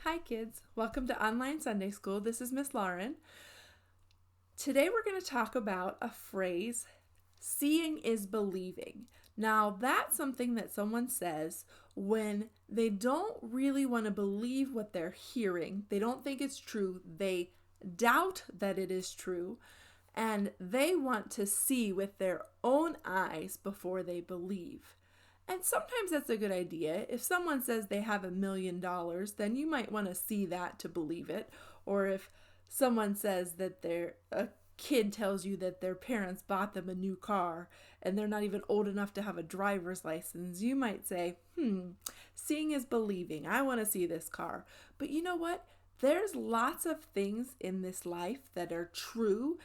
Hi kids, welcome to Online Sunday School. This is Miss Lauren. Today we're going to talk about a phrase, seeing is believing. Now that's something that someone says when they don't really want to believe what they're hearing. They don't think it's true. They doubt that it is true. And they want to see with their own eyes before they believe. And sometimes that's a good idea. If someone says they have $1 million, then you might want to see that to believe it. Or if someone says that a kid tells you that their parents bought them a new car and they're not even old enough to have a driver's license, you might say, seeing is believing. I want to see this car. But you know what? There's lots of things in this life that are true,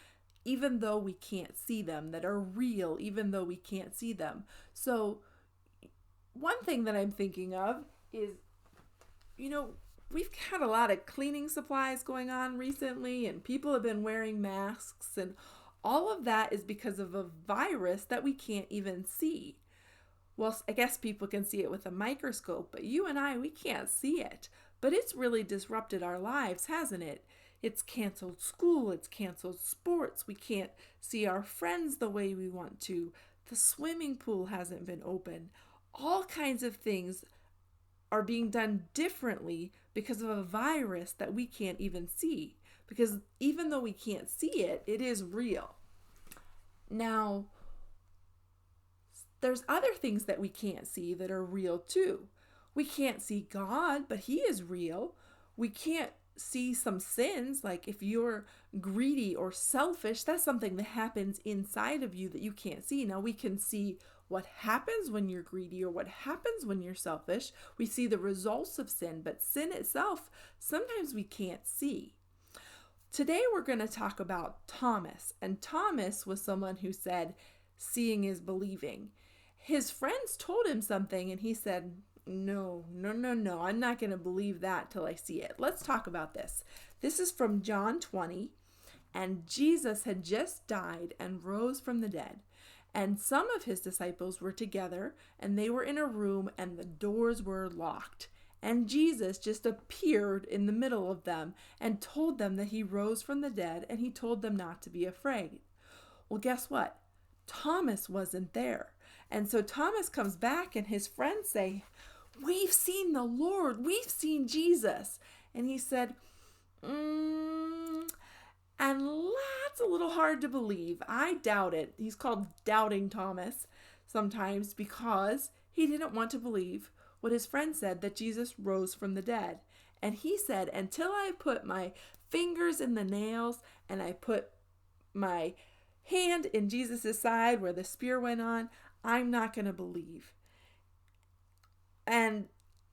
even though we can't see them, that are real, even though we can't see them. So one thing that I'm thinking of is, we've had a lot of cleaning supplies going on recently, and people have been wearing masks, and all of that is because of a virus that we can't even see. Well, I guess people can see it with a microscope, but you and I, we can't see it. But it's really disrupted our lives, hasn't it? It's canceled school, it's canceled sports, we can't see our friends the way we want to. The swimming pool hasn't been open. All kinds of things are being done differently because of a virus that we can't even see. Because even though we can't see it, it is real. Now, there's other things that we can't see that are real too. We can't see God, but He is real. We can't see some sins, like if you're greedy or selfish, that's something that happens inside of you that you can't see. Now we can see what happens when you're greedy or what happens when you're selfish. We see the results of sin, but sin itself, sometimes we can't see. Today we're going to talk about Thomas, and Thomas was someone who said, seeing is believing. His friends told him something and he said, No, I'm not going to believe that till I see it. Let's talk about this. This is from John 20, and Jesus had just died and rose from the dead. And some of his disciples were together, and they were in a room, and the doors were locked. And Jesus just appeared in the middle of them and told them that he rose from the dead, and he told them not to be afraid. Well, guess what? Thomas wasn't there. And so Thomas comes back, and his friends say, We've seen the Lord. We've seen Jesus. And he said, and that's a little hard to believe. I doubt it. He's called Doubting Thomas sometimes because he didn't want to believe what his friend said, that Jesus rose from the dead. And he said, until I put my fingers in the nails and I put my hand in Jesus' side where the spear went on, I'm not going to believe. And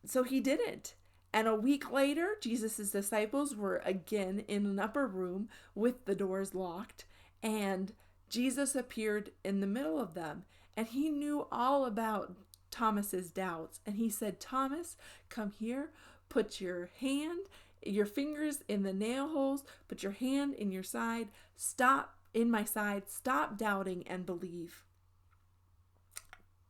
so he didn't. And a week later, Jesus' disciples were again in an upper room with the doors locked. And Jesus appeared in the middle of them. And he knew all about Thomas's doubts. And he said, Thomas, come here, put your fingers in the nail holes, put your hand in your side, stop in my side, stop doubting and believe.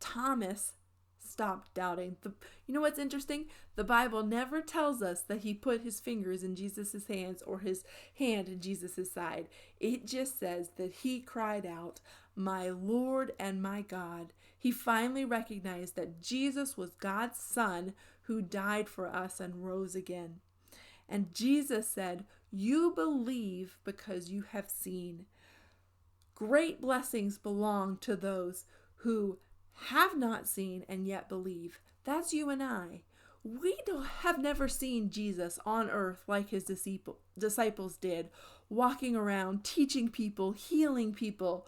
Thomas stopped doubting. You know what's interesting? The Bible never tells us that he put his fingers in Jesus' hands or his hand in Jesus' side. It just says that he cried out, my Lord and my God. He finally recognized that Jesus was God's Son who died for us and rose again. And Jesus said, you believe because you have seen. Great blessings belong to those who have not seen and yet believe. That's you and I. We have never seen Jesus on earth like his disciples did, walking around, teaching people, healing people,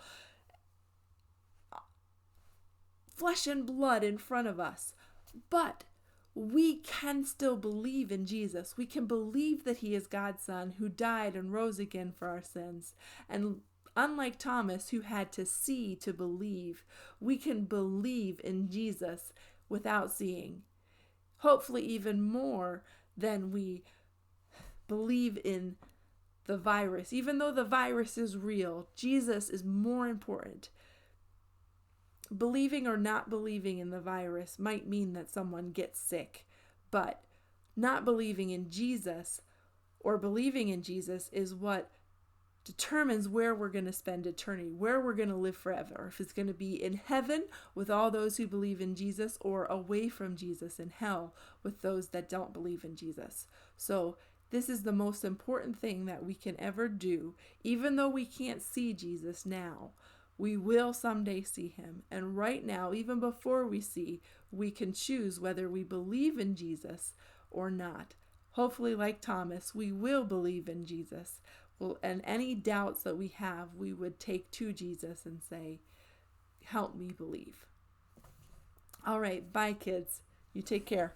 flesh and blood in front of us. But we can still believe in Jesus. We can believe that he is God's Son who died and rose again for our sins. And unlike Thomas, who had to see to believe, we can believe in Jesus without seeing. Hopefully even more than we believe in the virus. Even though the virus is real, Jesus is more important. Believing or not believing in the virus might mean that someone gets sick, but Not believing in Jesus or believing in Jesus is what determines where we're going to spend eternity, where we're going to live forever. If it's going to be in heaven with all those who believe in Jesus, or away from Jesus in hell with those that don't believe in Jesus. So this is the most important thing that we can ever do. Even though we can't see Jesus now, we will someday see him. And right now, even before we see, we can choose whether we believe in Jesus or not. Hopefully, like Thomas, we will believe in Jesus. Well, and any doubts that we have, we would take to Jesus and say, help me believe. All right, bye, kids. You take care.